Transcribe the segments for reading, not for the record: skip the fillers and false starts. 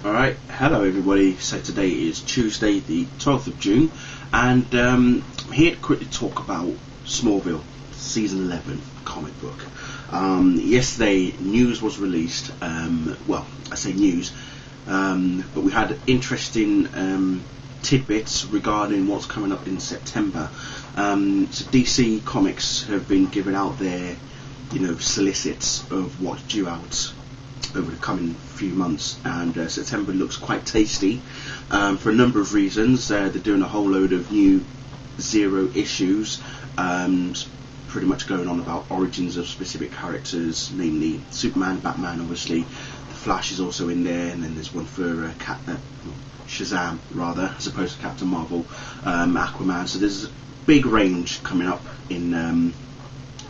Alright, hello everybody. So today is Tuesday the 12th of June and I'm here to quickly talk about Smallville Season 11 comic book. Yesterday news was released, well I say news, but we had interesting tidbits regarding what's coming up in September. So DC Comics have been giving out their solicits of what's due out over the coming few months, and September looks quite tasty for a number of reasons. They're doing a whole load of new zero issues, pretty much going on about origins of specific characters, namely Superman, Batman, obviously. The Flash is also in there, and then there's one for Shazam, rather, as opposed to Captain Marvel, Aquaman. So there's a big range coming up in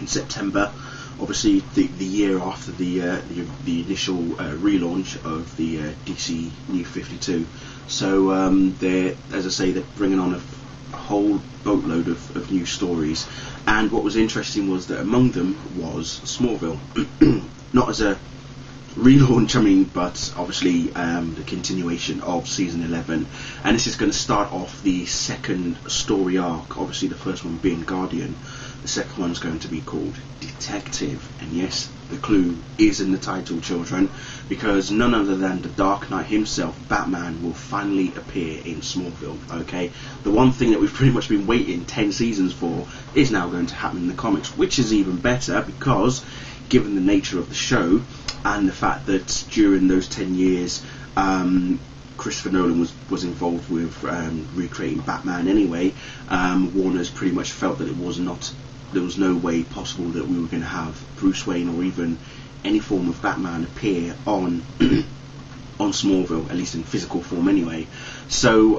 September. Obviously, the year after the initial relaunch of the DC New 52. So they're, as I say, they're bringing on a whole boatload of new stories. And what was interesting was that among them was Smallville, not as a relaunch, I mean, but obviously the continuation of season 11. And this is going to start off the second story arc. Obviously, the first one being Guardian. The second one's going to be called Detective, and yes, the clue is in the title, children, because none other than the Dark Knight himself, Batman, will finally appear in Smallville. Okay, the one thing that we've pretty much been waiting 10 seasons for is now going to happen in the comics, which is even better because, given the nature of the show and the fact that during those 10 years Christopher Nolan was involved with recreating Batman anyway, Warner's pretty much felt that there was no way possible that we were going to have Bruce Wayne or even any form of Batman appear on on Smallville, at least in physical form anyway. So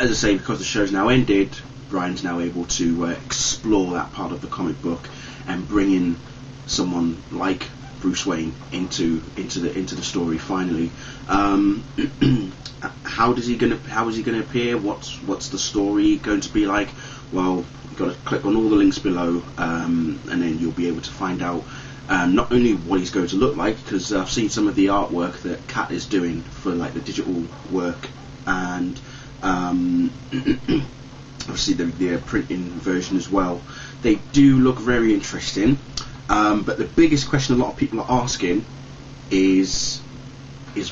as I say, because the show's now ended, Brian's now able to explore that part of the comic book and bring in someone like Bruce Wayne into the story finally. How is he gonna appear? What's the story going to be like? Well, you've got to click on all the links below, and then you'll be able to find out not only what he's going to look like, because I've seen some of the artwork that Kat is doing for like the digital work, and obviously the printing version as well. They do look very interesting. But the biggest question a lot of people are asking is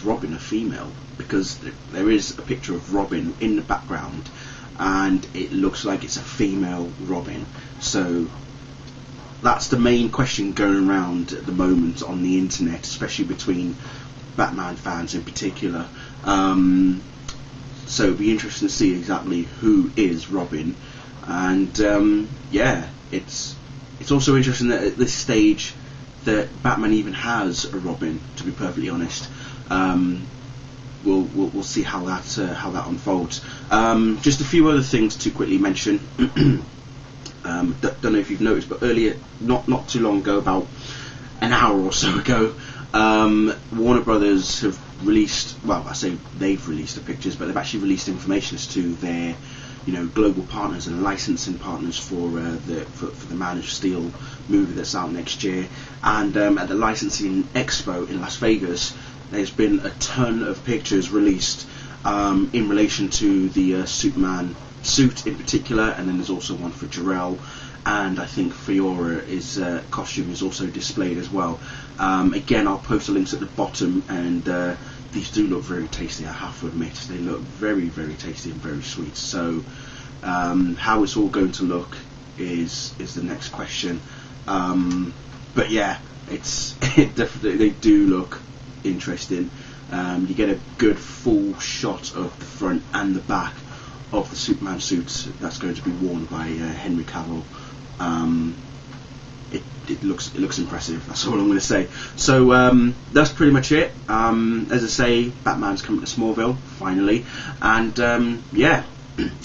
Robin a female? Because there is a picture of Robin in the background and it looks like it's a female Robin. So that's the main question going around at the moment on the internet, especially between Batman fans in particular. So it'll be interesting to see exactly who is Robin. And yeah, it's also interesting that at this stage that Batman even has a Robin, to be perfectly honest. We'll see how that unfolds. Just a few other things to quickly mention. Don't know if you've noticed, but earlier, not too long ago, about an hour or so ago, Warner Brothers have released, well, I say they've released the pictures, but they've actually released information as to their global partners and licensing partners for the Man of Steel movie that's out next year. And at the licensing expo in Las Vegas, there's been a ton of pictures released in relation to the Superman suit in particular, and then there's also one for Jor-El, and I think Fiora's costume is also displayed as well. Again, I'll post the links at the bottom, and these do look very tasty, I have to admit. They look very, very tasty and very sweet. So how it's all going to look is the next question. But yeah, definitely, they do look interesting. You get a good full shot of the front and the back of the Superman suit that's going to be worn by Henry Cavill. It looks impressive, that's all I'm going to say. So that's pretty much it. As I say, Batman's coming to Smallville finally, and yeah,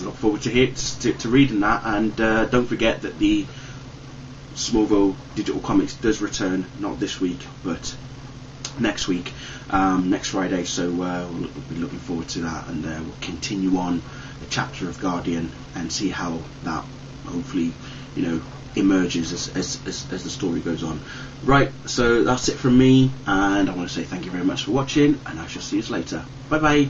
look forward to reading that. And don't forget that the Smallville digital comics does return, not this week but next week, next Friday. So we'll be looking forward to that, and we'll continue on the chapter of Guardian and see how that hopefully emerges as the story goes on. Right, so that's it from me, and I want to say thank you very much for watching, and I shall see you later. Bye bye.